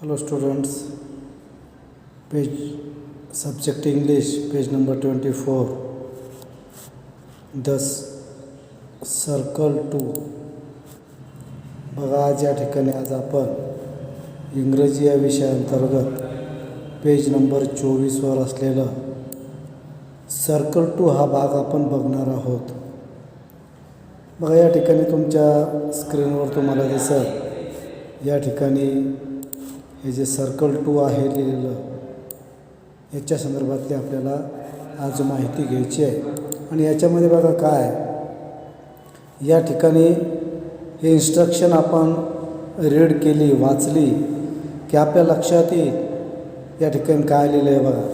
Hello students, page subject English, page number 24. The circle 2. बघा आज या ठिकाणी आज आपण इंग्रजी या विषयाअंतर्गत पेज नंबर 24 वर असलेलं सर्कल 2 हा भाग आपण बघणार आहोत. बघा या ठिकाणी तुमच्या स्क्रीनवर तुम्हाला दिसत या ठिकाणी हे जे सर्कल 2 आहे लिहिलेलं याच्या संदर्भातली आपल्याला आज माहिती घ्यायची आहे. आणि याच्यामध्ये बघा काय या ठिकाणी हे इन्स्ट्रक्शन आपण रीड केली वाचली की आपल्या लक्षात येईल या ठिकाणी काय लिहिलं आहे. बघा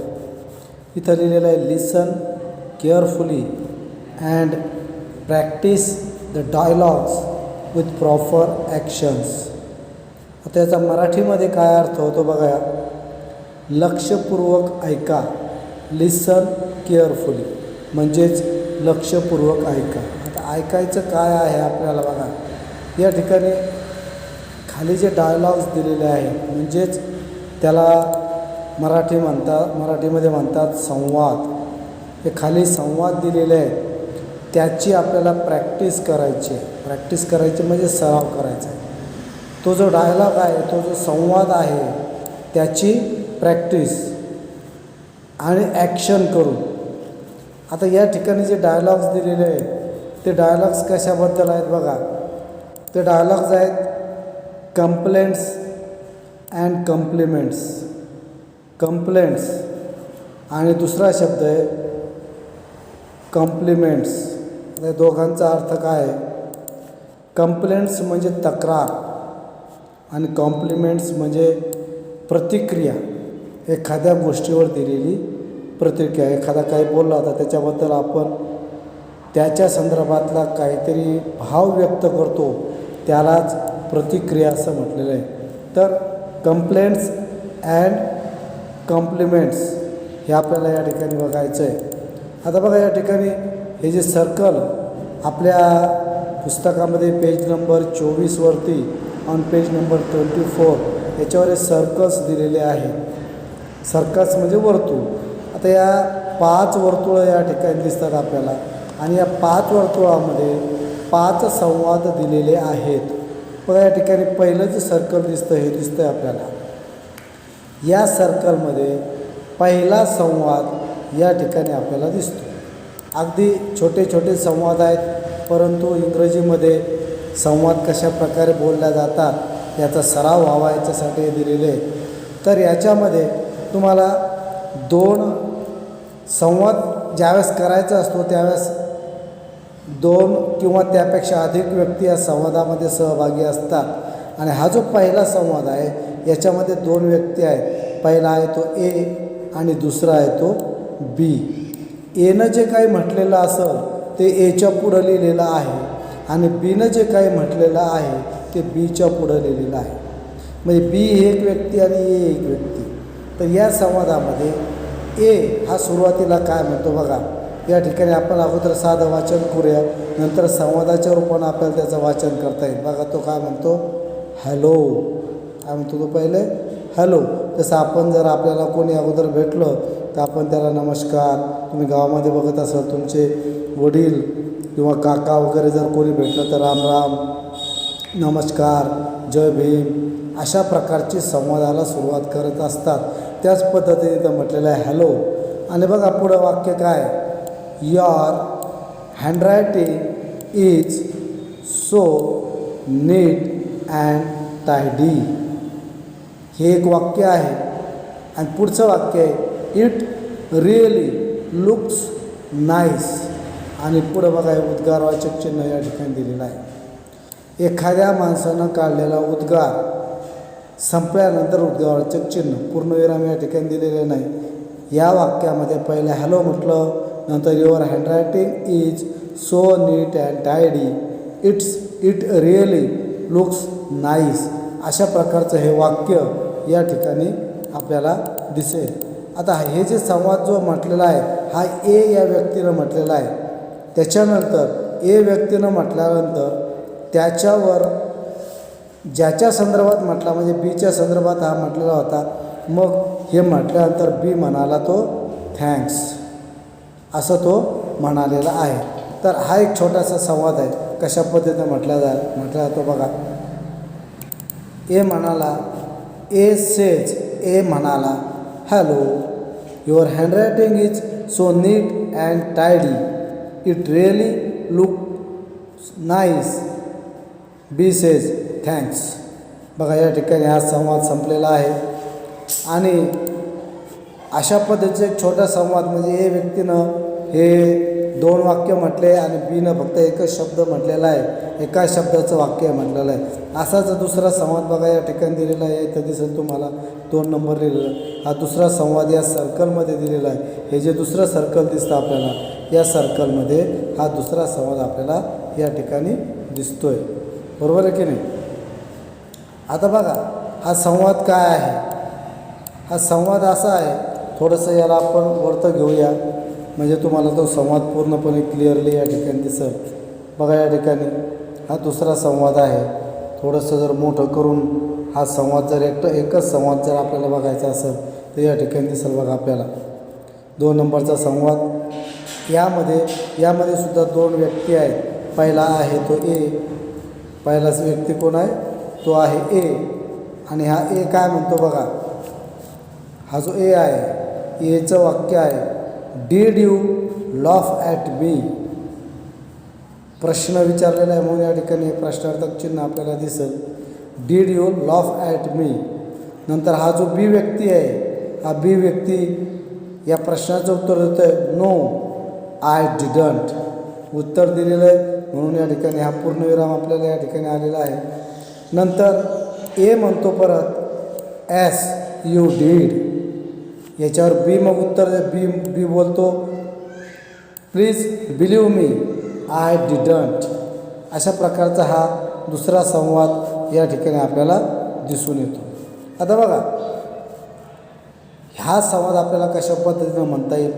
इथं लिहिलेलं आहे listen carefully and practice the dialogues with proper actions. आता याचा मराठीमध्ये काय अर्थ होतो बघा, लक्षपूर्वक ऐका. लिसन केअरफुली म्हणजेच लक्षपूर्वक ऐका. आता ऐकायचं काय आहे आपल्याला बघा या ठिकाणी खाली जे डायलॉग्स दिलेले आहेत म्हणजेच त्याला मराठीमध्ये म्हणतात संवाद. हे खाली संवाद दिलेले आहेत त्याची आपल्याला प्रॅक्टिस करायची म्हणजे सराव करायचा आहे. तो जो डायलॉग आहे तो जो संवाद आहे त्याची प्रॅक्टिस आणि ॲक्शन करून. आता या ठिकाणी जे डायलॉग्स दिलेले आहेत ते डायलॉग्स कशाबद्दल आहेत बघा. ते डायलॉग्स आहेत कंप्लेंट्स अँड कम्प्लिमेंट्स. कंप्लेंट्स आणि दुसरा शब्द आहे कम्प्लिमेंट्स. या दोघांचा अर्थ काय आहे. कंप्लेंट्स म्हणजे तक्रार आणि कॉम्प्लिमेंट्स म्हणजे प्रतिक्रिया. एखाद्या गोष्टीवर दिलेली प्रतिक्रिया. एखादा काही बोलला होता त्याच्याबद्दल आपण त्याच्या संदर्भातला काहीतरी भाव व्यक्त करतो त्यालाच प्रतिक्रिया असं म्हटलेलं आहे. तर कंप्लेंट्स अँड कॉम्प्लिमेंट्स हे आपल्याला या ठिकाणी बघायचं आहे. आता बघा या ठिकाणी हे जे सर्कल आपल्या पुस्तकामध्ये पेज नंबर 24 वरती ऑन पेज नंबर 24 याच्यावर हे सर्कल्स दिलेले आहेत. सर्कल्स म्हणजे वर्तुळ. आता या 5 वर्तुळं या ठिकाणी दिसतात आपल्याला आणि या 5 वर्तुळामध्ये 5 संवाद दिलेले आहेत. बघा या ठिकाणी पहिलं जे सर्कल दिसतं हे दिसतं आहे आपल्याला. या सर्कलमध्ये पहिला संवाद या ठिकाणी आपल्याला दिसतो. अगदी छोटे छोटे संवाद आहेत परंतु इंग्रजीमध्ये संवाद कशा प्रकारे बोलल्या जातात याचा सराव व्हावा याच्यासाठी दिलेले आहे. तर याच्यामध्ये तुम्हाला 2 संवाद ज्यावेळेस करायचा असतो त्यावेळेस 2 किंवा त्यापेक्षा अधिक व्यक्ती या संवादामध्ये सहभागी असतात. आणि हा जो पहिला संवाद आहे याच्यामध्ये 2 व्यक्ती आहेत. पहिला आहे तो ए आणि दुसरा आहे तो बी. एनं जे काही म्हटलेलं असेल ते एच्या पुढं लिहिलेलं आहे आणि बीनं जे काही म्हटलेलं आहे ते बीच्या पुढं लिहिलेलं आहे. म्हणजे बी एक व्यक्ती आणि ए एक व्यक्ती. तर या संवादामध्ये ए हा सुरुवातीला काय म्हणतो बघा. या ठिकाणी आपण अगोदर साधं वाचन करूया नंतर संवादाच्या रूपानं आपल्याला त्याचं वाचन करता येईल. बघा तो काय म्हणतो हॅलो. काय म्हणतो तो पहिले हॅलो. तसं आपण जर आपल्याला कोणी अगोदर भेटलं तर आपण त्याला नमस्कार. तुम्ही गावामध्ये बघत असाल तुमचे वडील किंवा काका वगैरे जर कोणी भेटलं तर राम राम नमस्कार जय भीम अशा प्रकारची संवादाला सुरुवात करत असतात. त्याच पद्धतीने इथं म्हटलेलं आहे हॅलो. आणि बघा पुढं वाक्य काय your handwriting is so neat and tidy. हे एक वाक्य आहे. आणि पुढचं वाक्य आहे इट रिअली लुक्स नाईस. आणि पुढं बघा हे उद्गारवाचक चिन्ह या ठिकाणी दिलेलं आहे. एखाद्या माणसानं काढलेला उद्गार संपल्यानंतर उद्गारवाचक चिन्ह पूर्णविराम या ठिकाणी दिलेले नाही. या वाक्यामध्ये पहिलं हॅलो म्हटलं नंतर your handwriting is so neat and tidy it really looks nice अशा प्रकारचं हे वाक्य या ठिकाणी आपल्याला दिसेल. आता हे जे संवाद जो म्हटलेला आहे हा ए या व्यक्तीनं म्हटलेला आहे. त्याच्यानंतर ए व्यक्तीनं म्हटल्यानंतर त्याच्यावर ज्याच्या संदर्भात म्हटला म्हणजे बीच्या संदर्भात हा म्हटलेला होता. मग हे म्हटल्यानंतर बी म्हणाला तो थँक्स असं तो म्हणालेला आहे. तर हा एक छोटासा संवाद आहे. कशा पद्धतीने म्हटला जातो बघा. ए म्हणाला, ए सेज, ए म्हणाला, hello, your handwriting is so neat and tidy, it really look nice. B says thanks. बघा या ठिकाणी हा संवाद संपलेला आहे. आणि अशा पद्धतीचा एक छोटा संवाद म्हणजे ए व्यक्तीनं हे 2 वाक्य म्हटले आणि बीनं फक्त एकच शब्द म्हटलेला आहे. एका शब्दाचं वाक्य म्हटलेलं आहे. असाच दुसरा संवाद बघा या ठिकाणी दिलेला आहे. इथं दिसेल तुम्हाला 2 नंबर लिहिलेला. हा दुसरा संवाद या सर्कलमध्ये दिलेला आहे. हे जे दुसरं सर्कल दिसतं आपल्याला, या सर्कलमध्ये हा दुसरा संवाद आपल्याला या ठिकाणी दिसतोय. बरोबर आहे की नाही. आता बघा हा संवाद काय आहे. हा संवाद असा आहे, थोडंसं याला आपण वरतं घेऊया म्हणजे तुम्हाला तो संवाद पूर्णपणे क्लिअरली या ठिकाणी दिसेल. बघा या ठिकाणी हा दुसरा संवाद आहे. थोडंसं जर मोठं करून हा संवाद जर एकच संवाद जर आपल्याला बघायचा असेल तर या ठिकाणी दिसेल बघा आपल्याला 2 नंबरचा संवाद. यामध्ये सुद्धा 2 व्यक्ती आहेत. पहिला आहे तो ए. पहिलाच व्यक्ती कोण आहे, तो आहे ए. आणि हा ए काय म्हणतो बघा. हा जो ए आहे, एचं वाक्य आहे, did you laugh at me. प्रश्न विचारलेला आहे म्हणून या ठिकाणी प्रश्नार्थक चिन्ह आपल्याला दिसेल. Did you laugh at me. नंतर हा जो बी व्यक्ती आहे, हा बी व्यक्ती या प्रश्नाचं उत्तर देतो आहे, नो आय डिडंट. उत्तर दिलेलं आहे म्हणून या ठिकाणी हा पूर्णविराम आपल्याला या ठिकाणी आलेला आहे. नंतर ए म्हणतो परत, ॲस यू डीड. याच्यावर बी मग उत्तर बी बोलतो, please believe me I didn't. अशा प्रकारचा हा दुसरा संवाद या ठिकाणी आपल्याला दिसून येतो. आता बघा हा संवाद आपल्याला कशा पद्धतीनं म्हणता येईल.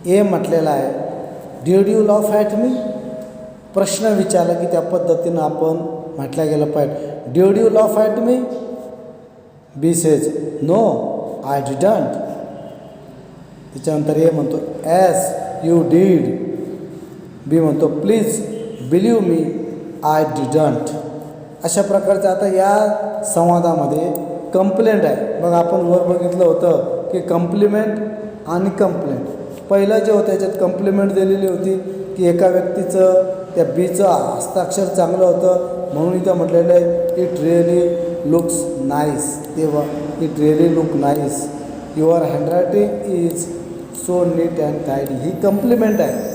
ए म्हटलेला आहे, did you laugh at me. प्रश्न विचारला की त्या पद्धतीनं आपण म्हटलं गेलं पाहिजे, did you laugh at me. B says no I didn't. त्याच्यानंतर ए म्हणतो, ॲस यू डीड. बी म्हणतो, please believe me I didn't. अशा प्रकारचं आता या संवादामध्ये कंप्लेंट आहे. मग आपण वर बघितलं होतं की कम्प्लिमेंट आणि कंप्लेंट. पहिलं जे होतं याच्यात कम्प्लिमेंट दिलेली होती की एका व्यक्तीचं त्या बीचं हस्ताक्षर चांगलं होतं म्हणून इथं म्हटलेलं आहे, इट रिअली लुक्स नाईस. तेव्हा it really look nice, your handwriting is so neat and tidy. ही कम्प्लिमेंट आहे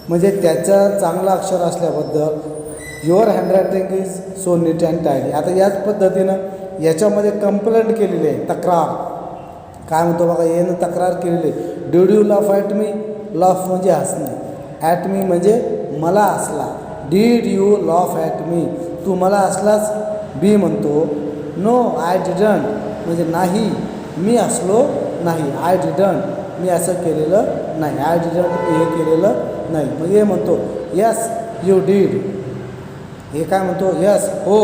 म्हणजे त्याचं चांगलं अक्षर असल्याबद्दल your handwriting is so neat and tidy. आता याच पद्धतीनं याच्यामध्ये कंप्लेंट केलेली आहे, तक्रार. काय म्हणतो बघा, येणं तक्रार केलेली आहे. Did you laugh at me. Laugh म्हणजे हसणे, ॲट मी म्हणजे मला हसला. Did you laugh at me, तू मला हसलास. बी म्हणतो, नो आय डिडंट म्हणजे नाही, मी हसलो नाही. आय डिडंट, मी असं केलेलं नाही. आय डिडंट, मी हे केलेलं नाही. मग हे म्हणतो, यस यू डीड. हे काय म्हणतो, यस हो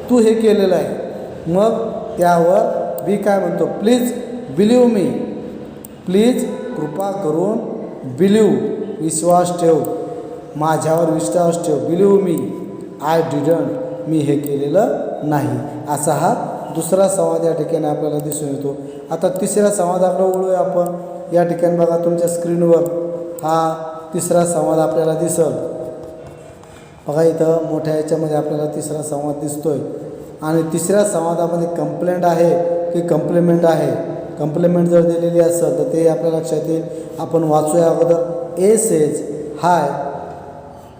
तू हे केलेलं आहे. मग त्यावर बी काय म्हणतो, प्लीज बिलीव मी. प्लीज कृपा करून, बिलीव विश्वास ठेव, माझ्यावर विश्वास ठेव. बिलीव मी आय डिडंट, मी हे केलेलं नाही. असा हा दुसरा संवाद या ठिकाणी आपल्याला दिसून येतो. आता तिसऱ्या संवादाकडे वळूया आपण. या ठिकाणी बघा तुमच्या स्क्रीनवर हा तिसरा संवाद आपल्याला दिसेल. बघा इथं मोठ्या याच्यामध्ये आपल्याला तिसरा संवाद दिसतोय. आणि तिसऱ्या संवादामध्ये कंप्लेंट आहे की कम्प्लिमेंट आहे. कम्प्लिमेंट जर दिलेली असेल तर ते आपल्या लक्षात येईल. आपण वाचूया अगोदर. A says hi,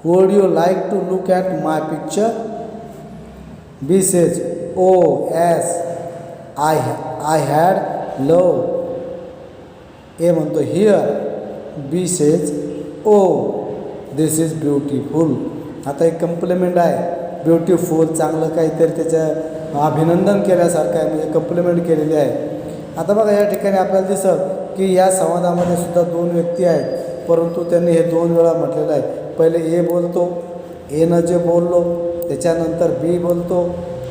would you like to look at my picture. B says oh yes I had love. A म्हणतो here. B says oh this is beautiful. आता एक कम्प्लिमेंट आहे, ब्युटिफुल, चांगलं काहीतरी त्याचं अभिनंदन केल्यासारखं आहे म्हणजे कम्प्लिमेंट केलेली आहे. आता बघा या ठिकाणी आपल्याला दिसतं की या संवादामध्ये सुद्धा 2 व्यक्ती आहेत परंतु त्यांनी हे 2 वेळा म्हटलेलं आहे. पहिले ए बोलतो, एनं जे बोललो त्याच्यानंतर बी बोलतो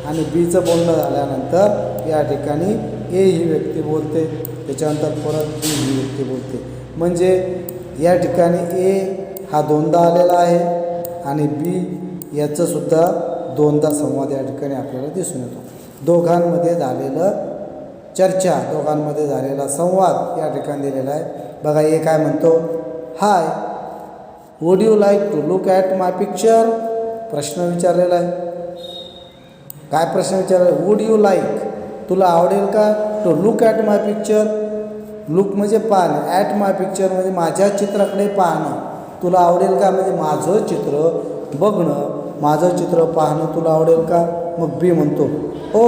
आणि बीचं बोलणं झाल्यानंतर या ठिकाणी ए ही व्यक्ती बोलते, त्याच्यानंतर परत बी ही व्यक्ती बोलते. म्हणजे या ठिकाणी ए हा दोनदा आलेला आहे आणि बी याचंसुद्धा दोनदा संवाद या ठिकाणी आपल्याला दिसून येतो. दोघांमध्ये झालेलं चर्चा, दोघांमध्ये झालेला संवाद या ठिकाणी दिलेला आहे. बघा ए काय म्हणतो, hi would you like to look at my picture. प्रश्न विचारलेला आहे. काय प्रश्न विचारला, वुड यू लाईक, तुला आवडेल का, to look at my picture. Look म्हणजे पाहणं, ॲट माय पिक्चर म्हणजे माझ्या चित्राकडे पाहणं. तुला आवडेल का म्हणजे माझं चित्र बघणं, माझं चित्र पाहणं तुला आवडेल का. मग बी म्हणतो ओ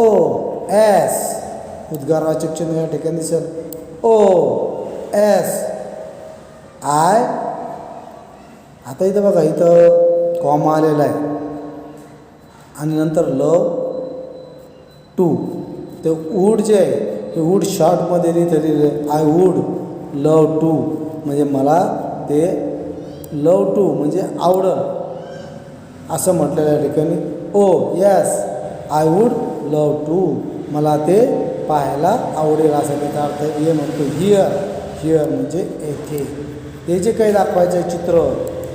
एस, उद्गारवाचक चिन्ह या ठिकाणी दिसेल. Oh yes I. आता इथं बघा, इथं कॉमा आलेला आहे आणि नंतर लव टू. ते वूड जे आहे हे वूड शॉर्टमध्ये लिहिलेलं आहे. आय वूड लव टू म्हणजे मला ते लव टू म्हणजे आवडल असं म्हटलेलं आहे ठिकाणी. Oh yes I would love to, मला ते पाहायला आवडेल असा त्याचा अर्थ. हे म्हणतो हिअर, हिअर म्हणजे येथे. ते जे काही दाखवायचं आहे चित्र,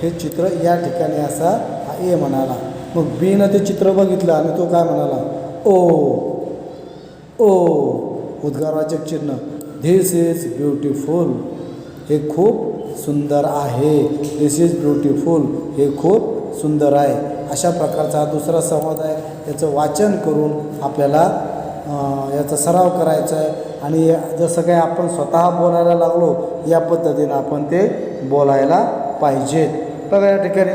हे चित्र या ठिकाणी असा हा ए म्हणाला. मग बीनं ते चित्र बघितलं आणि तो काय म्हणाला, ओ ओ उद्गारवाचक चिन्ह. धिस इज ब्युटिफुल, हे खूप सुंदर आहे. धिस इज ब्युटिफुल, हे खूप सुंदर आहे. अशा प्रकारचा हा दुसरा संवाद आहे. याचं वाचन करून आपल्याला याचा सराव करायचा आहे आणि जसं काही आपण स्वतः बोलायला लागलो या पद्धतीनं आपण ते बोलायला पाहिजेत. बघा या ठिकाणी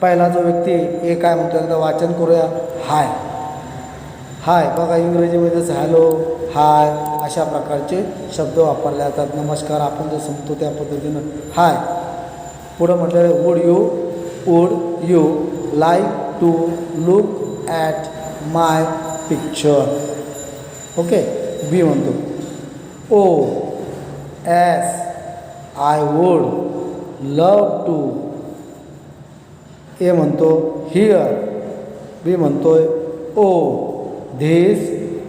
पहिला जो व्यक्ती हे काय म्हणतो, एकदा वाचन करूया. हाय, हाय बघा इंग्रजीमध्ये जसं हॅलो, हाय अशा प्रकारचे शब्द वापरले जातात. नमस्कार आपण जो समजतो त्या पद्धतीनं हाय. पुढं म्हटलं would you like to look at my picture. Okay. B म्हणतो oh yes I would love to. A म्हणतो हिअर. बी म्हणतोय ओ धिस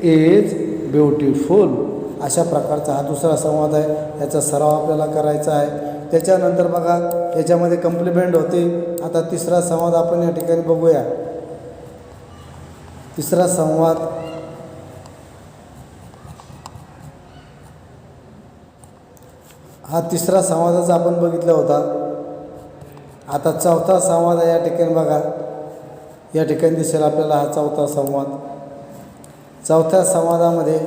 इज ब्युटिफुल. अशा प्रकारचा हा दुसरा संवाद आहे. याचा सराव आपल्याला करायचा आहे. त्याच्यानंतर बघा याच्यामध्ये कम्प्लिमेंट होते. आता तिसरा संवाद आपण या ठिकाणी बघूया. तिसरा संवाद हा तिसरा संवादाचा आपण बघितला होता. आता चौथा संवाद आहे या ठिकाणी बघा. या ठिकाणी दिसेल आपल्याला हा चौथा संवाद. चौथ्या संवादामध्ये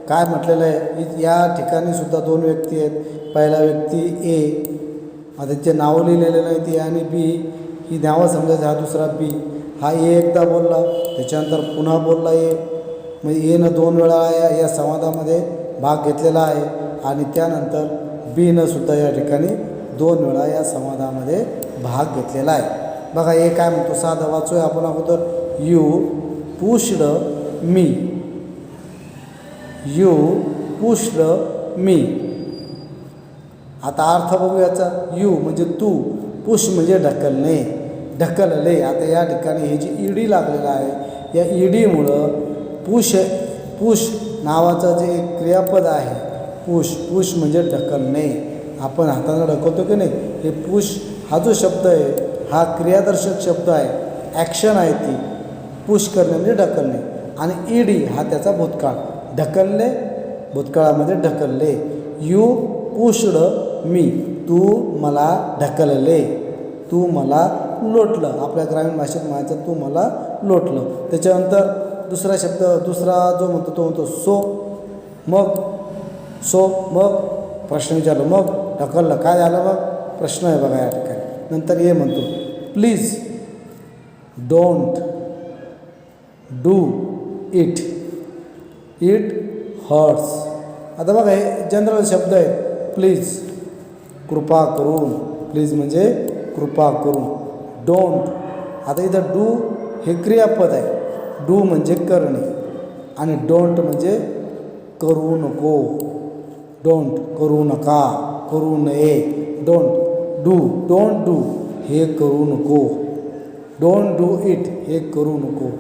काय म्हटलेलं आहे, या ठिकाणी सुद्धा दोन व्यक्ती आहेत. पहिला व्यक्ती ए, आता ते नावं लिहिलेलं नाही ती, आणि बी ही नावं समजायचं. हा दुसरा बी. हा ए एकदा बोलला, त्याच्यानंतर पुन्हा बोलला ए. म्हणजे एनं दोन वेळा या संवादामध्ये भाग घेतलेला आहे आणि त्यानंतर बीनं सुद्धा या ठिकाणी दोन वेळा या संवादामध्ये भाग घेतलेला आहे. बघा हे काय म्हणतो, साधं वाचूया आपण अगोदर. You pushed me, you pushed me. आता अर्थ बघू याचा. यू म्हणजे तू, पुश म्हणजे ढकलणे, ढकलले. आता या ठिकाणी हे जी ईडी लागलेलं आहे, या ईडीमुळं पुश नावाचं जे एक क्रियापद आहे, पुश म्हणजे ढकलणे. आपण हातानं ढकलतो की नाही, हे पुश हा जो शब्द आहे हा क्रियादर्शक शब्द आहे, ॲक्शन आहे ती. पुश करणे म्हणजे ढकलणे. आणि ईडी हा त्याचा भूतकाळ, ढकलणे भूतकाळामध्ये ढकलले. यू पुश्ड मी, तू मला ढकलले, तू मला लोटलं. आपल्या ग्रामीण भाषेत म्हणायचं तू मला लोटलं. त्याच्यानंतर दुसरा शब्द, दुसरा जो म्हणतो तो म्हणतो सो. मग प्रश्न विचारलं, मग ढकललं काय झालं, मग प्रश्न आहे बघा या ठिकाणी. नंतर ये म्हणतो please don't do it, it hurts. आता बघा हे जनरल शब्द आहेत. प्लीज कृपा करून, प्लीज म्हणजे कृपा करून. डोंट, आता इथं डू हे क्रियापद आहे. डू म्हणजे करणे आणि डोंट म्हणजे करू नको. डोंट करू नका, करू नये. डोंट डू हे करू नको. डोंट डू इट हे करू नको.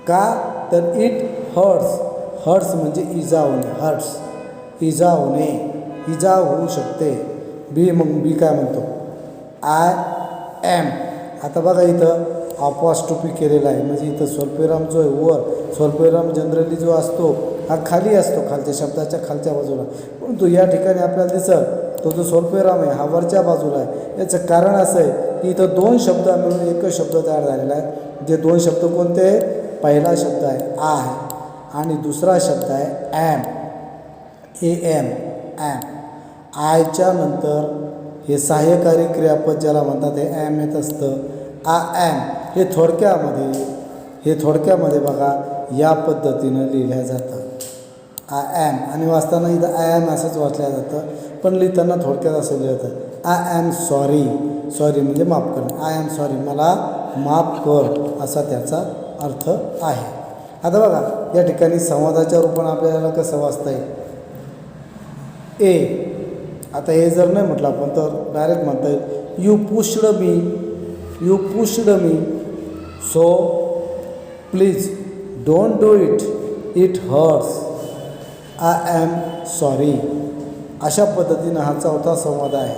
का तर इट हर्ट्स. हर्ट्स म्हणजे इजा होणे. हर्ट्स इजा होणे, इजा होऊ शकते. बी काय म्हणतो आय एम. आता बघा इथं अपॉस्ट्रोफी केलेला आहे म्हणजे इथं स्वल्पविराम जो आहे वर, स्वल्पविराम जनरली जो असतो हा खाली असतो, खालच्या शब्दाच्या खालच्या बाजूला. परंतु या ठिकाणी आपल्याला दिसत तो जो स्वल्पविराम आहे हा वरच्या बाजूला आहे. याचं कारण असं आहे की इथं दोन शब्द मिळून एकच शब्द तयार झालेला आहे. जे दोन शब्द कोणते? पहिला शब्द आहे आय आणि दुसरा शब्द आहे ॲम. एम. आयच्या नंतर हे सहाय्यकारी क्रियापद ज्याला म्हणतात हे ॲम येत असतं. ॲम हे थोडक्यामध्ये बघा या पद्धतीनं लिहिल्या जातं. आय ॲम आणि वाचताना इथं आय ॲम असंच वाचलं जातं, पण लिहिताना थोडक्यात असं लिहिलं जातं आय ॲम सॉरी. सॉरी म्हणजे माफ करणे. आय ॲम सॉरी, मला माफ कर असा त्याचा अर्थ आहे. आता बघा या ठिकाणी संवादाच्या रूपाने आपल्याला कसं वाचता येईल? ए. आता हे जर नाही म्हटलं आपण तर डायरेक्ट म्हणता येईल you pushed me. You pushed me, so please don't do it, it hurts. I am sorry. अशा पद्धतीनं हा चौथा संवाद आहे.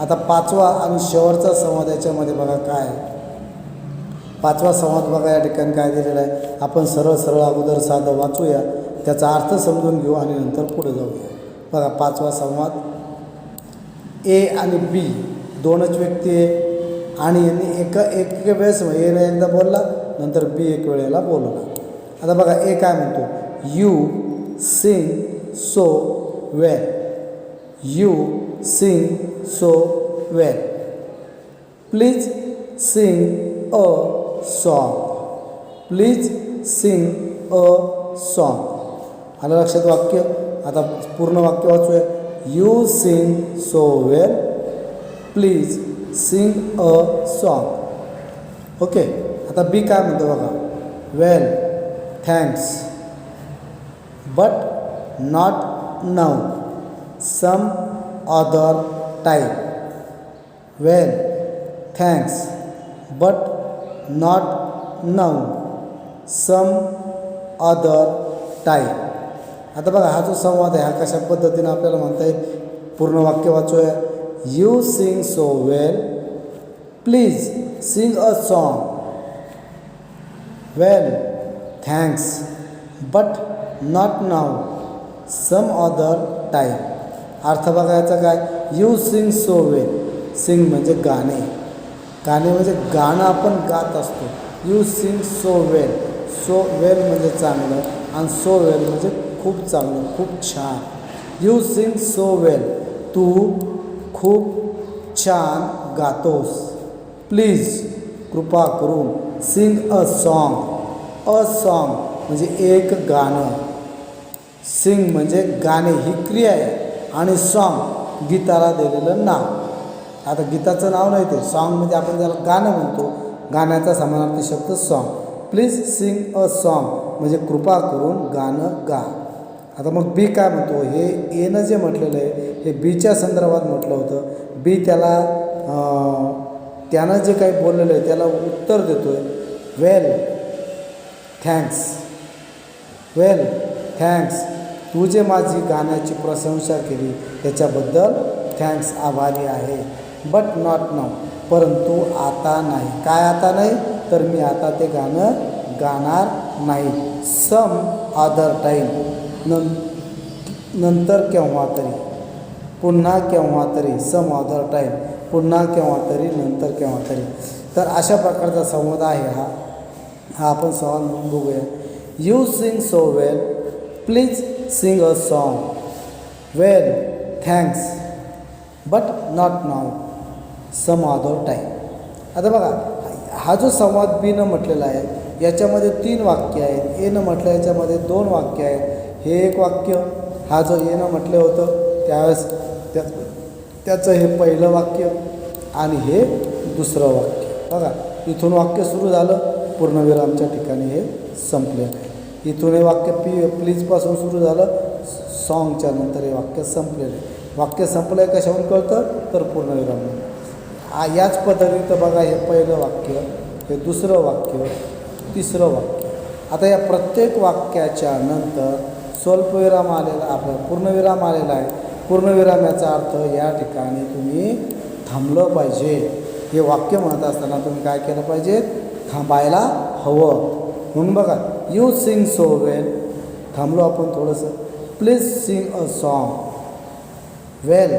आता पाचवा आणि शेवटचा संवाद याच्यामध्ये बघा काय. पाचवा संवाद बघा या ठिकाणी काय दिलेला आहे. आपण सरळ अगोदर साधं वाचूया, त्याचा अर्थ समजून घेऊ आणि नंतर पुढे जाऊया. बघा पाचवा संवाद. ए आणि बी दोनच व्यक्ती आहे आणि यांनी एक वेळेस एने एकदा बोलला, नंतर बी एक वेळेला बोलला. आता बघा ए काय म्हणतो, you sing so well. You sing so well. Please sing a song. Please sing a song. आलं लक्षात वाक्य? आता पूर्ण वाक्य वाचूया. You sing so well, please sing a song. Okay. आता बी काय म्हणतो बघा, well thanks but not now, some other time. Well thanks but not now, some other time. आता बघा हा जो संवाद आहे हा कशा पद्धतीनं आपल्याला म्हणता येईल? पूर्ण वाक्य वाचूया. You sing so well, please sing a song. Well thanks but not now, some other time. अर्थ बघायचा काय? You sing so well. Sing म्हणजे गाणे. गाणे म्हणजे गाणं आपण गात असतो. You sing so well. So well म्हणजे चांगलं आणि सो वेल म्हणजे खूप चांगलं, खूप छान. यू सिंग सो वेल, तू खूप छान गातोस. प्लीज कृपा करून, sing a song. A song म्हणजे एक गाणं. सिंग म्हणजे गाणे ही क्रिया आहे आणि सॉन्ग गीताला दिलेलं नाव. आता गीताचं नाव नाही ते सॉन्ग म्हणजे आपण ज्याला गाणं म्हणतो, गाण्याचा समानार्थी शब्द song. Please sing a song म्हणजे कृपा करून गाणं गा. आता मग बी काय म्हणतो, हे एनं जे म्हटलेलं आहे हे बीच्या संदर्भात म्हटलं होतं. बी त्यानं जे काही बोललेलं आहे त्याला उत्तर देतो आहे, वेल थँक्स. वेल थँक्स, तू जे माझी गाण्याची प्रशंसा केली त्याच्याबद्दल थँक्स, आभारी आहे. बट नॉट नाऊ, परंतु आता नाही. काय आता नाही? तर मी आता ते गाणं गाणार नाही. सम अदर टाईम, नंतर केव्हा तरी. पुन्हा केव्हा तरी. सम अदर टाईम, पुन्हा केव्हा तरी, नंतर केव्हा तरी. तर अशा प्रकारचा संवाद आहे हा आपण संवाद बघूया. You sing so well, please sing a song. Well thanks but not now, some other time. आता बघा हा जो संवाद बीनं म्हटलेला आहे याच्यामध्ये 3 वाक्य आहेत. एनं म्हटलं याच्यामध्ये 2 वाक्य आहेत. हे एक वाक्य, हा जो एनं म्हटलं होतं त्यावेळेस त्याचं हे पहिलं वाक्य आणि हे दुसरं वाक्य. बघा इथून वाक्य सुरू झालं, पूर्णविरामच्या ठिकाणी हे संपलेलं आहे. इथून हे वाक्य प्लीजपासून सुरू झालं, सॉन्गच्या नंतर हे वाक्य संपलेलं आहे. वाक्य संपलं आहे कशावरून कळतं? तर पूर्णविराम. याच पद्धतीनं बघा हे पहिलं वाक्य, हे दुसरं वाक्य, तिसरं वाक्य. आता या प्रत्येक वाक्याच्या नंतर स्वल्पविराम आलेला आपला पूर्णविराम आलेला आहे. पूर्णविराम याचा अर्थ या ठिकाणी तुम्ही थांबलं पाहिजे. हे वाक्य म्हणत असताना तुम्ही काय केलं पाहिजे, थांबायला हवं. म्हणून बघा, यू सिंग सो वेल, थांबलो आपण थोडंसं. Please sing a song. Well,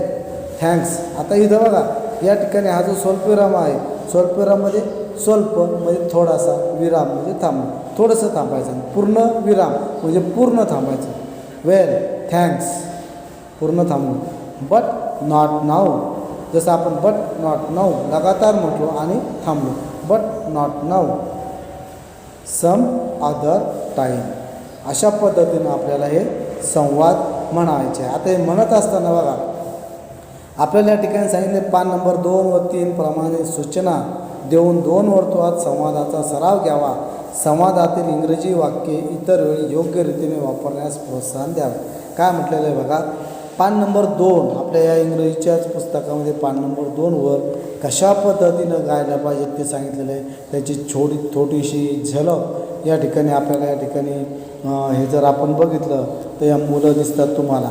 thanks. आता इथं बघा या ठिकाणी हा जो स्वल्पविराम आहे, स्वल्पविराममध्ये स्वल्प म्हणजे थोडासा, विराम म्हणजे थांबणं, थोडंसं थांबायचं. पूर्ण विराम म्हणजे पूर्ण थांबायचं. वेल, थँक्स, पूर्ण थांबणं. बट नॉट नाऊ, जसं आपण बट नॉट नाऊ लगातार म्हटलो आणि थांबलो. But not now, some other time. अशा पद्धतीनं आपल्याला हे संवाद म्हणायचे. आता हे म्हणत असताना बघा आपल्याला या ठिकाणी सांगितले पान नंबर 2 व 3 प्रमाणे सूचना देऊन 2 वर्तुळात संवादाचा सराव घ्यावा. संवादातील इंग्रजी वाक्ये इतर वेळी योग्य रीतीने वापरण्यास प्रोत्साहन द्यावे. काय म्हटलेलं आहे बघा, पान नंबर 2 आपल्या या इंग्रजीच्याच पुस्तकामध्ये पान नंबर 2वर कशा पद्धतीनं गायला पाहिजे ते सांगितलेलं आहे. त्याची छोटीशी झलक या ठिकाणी आपल्याला या ठिकाणी हे जर आपण बघितलं तर या मुलं दिसतात तुम्हाला.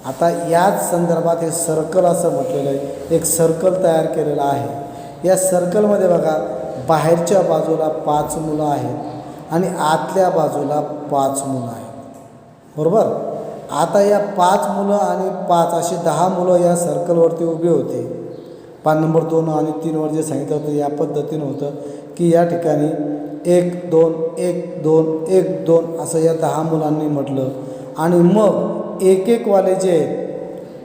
आता याच संदर्भात हे सर्कल असं म्हटलेलं आहे. एक सर्कल तयार केलेलं आहे. या सर्कलमध्ये बघा बाहेरच्या बाजूला 5 मुलं आहेत आणि आतल्या बाजूला 5 मुलं आहेत, बरोबर. आता या 5 मुलं आणि 5 अशी 10 मुलं या सर्कलवरती उभी होते. पान नंबर 2 आणि 3वर जे सांगितलं होतं या पद्धतीनं होतं की या ठिकाणी 1 2 1 2 1 2 असं या 10 मुलांनी म्हटलं. आणि मग एक वाले जे आहेत,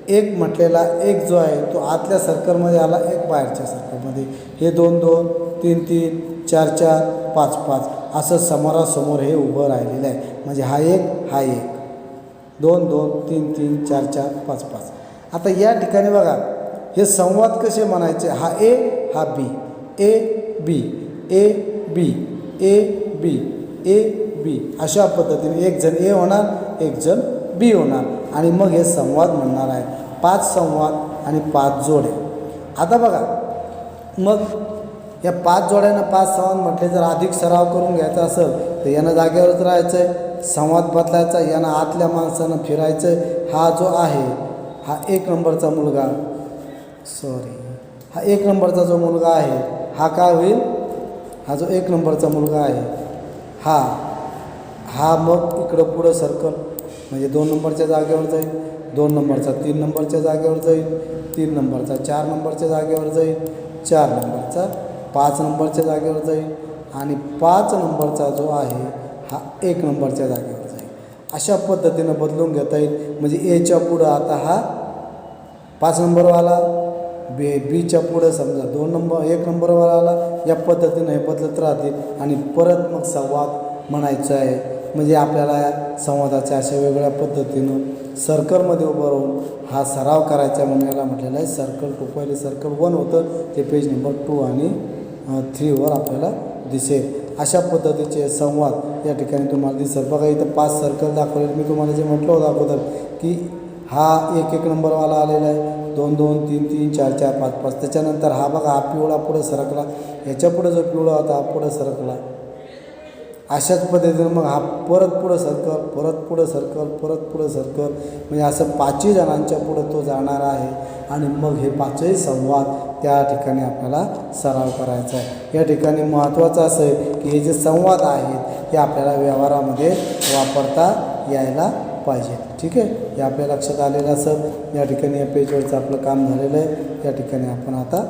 एक म्हटलेला एक जो आहे तो आतल्या सर्कलमध्ये आला, एक बाहेरच्या सर्कलमध्ये. हे 2 2 3 3 4 4 5 5 असं समोरासमोर हे उभं राहिलेलं आहे. म्हणजे हा एक 2 2 3 3 4 4 5 5. आता या ठिकाणी बघा हे संवाद कसे म्हणायचे, हा ए हा बी, A B A B A B A B अशा पद्धतीने एक जण ए होणार, एक जण बी होणार आणि मग हे संवाद म्हणणार आहे. 5 संवाद आणि 5 जोड्या. आता बघा मग या 5 जोड्यांना 5 संवाद म्हटले. जर अधिक सराव करून घ्यायचा असेल तर यानं जागेवरच राहायचं आहे, संवाद बदलायचा, यानं आतल्या माणसानं फिरायचं आहे. हा जो आहे हा 1 नंबरचा मुलगा, हा 1 नंबरचा जो मुलगा आहे हा काय होईल, हा जो 1 नंबरचा मुलगा आहे हा मग इकडं पुढं सर्कल म्हणजे 2 नंबरच्या जागेवर जाईल, 2 नंबरचा 3 नंबरच्या जागेवर जाईल, 3 नंबरचा 4 नंबरच्या जागेवर जाईल, 4 नंबरचा 5 नंबरच्या जागेवर जाईल आणि 5 नंबरचा जो आहे हा 1 नंबरच्या जागेवर जाईल. अशा पद्धतीनं बदलून घेता येईल. म्हणजे एच्या पुढं आता हा 5 नंबरवाला, बीच्या पुढं समजा 1 नंबरवाला आला. या पद्धतीनं हे बदलत राहतील आणि परत मग संवाद म्हणायचा आहे. म्हणजे आपल्याला संवादाच्या अशा वेगळ्या पद्धतीनं सर्कलमध्ये उभं राहून हा सराव करायचा म्हणून याला म्हटलेलं आहे सर्कल 2. पहिले सर्कल 1 होतं ते पेज नंबर 2 आणि 3वर आपल्याला दिसेल. अशा पद्धतीचे संवाद या ठिकाणी तुम्हाला दिसेल. बघा इथं 5 सर्कल दाखवले. मी तुम्हाला जे म्हटलं होतं अगोदर की हा 1 नंबरवाला आलेला आहे, 2 2 3 3 4 4 5 5. त्याच्यानंतर हा बघा हा पिवळा पुढं सरकला, याच्या पुढं जो पिवळा होता हा पुढं सरकला. अशाच पद्धतीनं मग हा परत पुढं सर्कल, परत पुढं सर्कल, परत पुढं सर्कल. म्हणजे असं 5ही जणांच्या पुढं तो जाणार आहे आणि मग हे 5ही संवाद त्या ठिकाणी आपल्याला सराव करायचा आहे. या ठिकाणी महत्त्वाचं असं आहे की हे जे संवाद आहेत हे आपल्याला व्यवहारामध्ये वापरता यायला पाहिजे. ठीक आहे, हे आपल्या लक्षात आलेलं असं. या ठिकाणी या पेजवरचं आपलं काम झालेलं आहे. या ठिकाणी आपण आता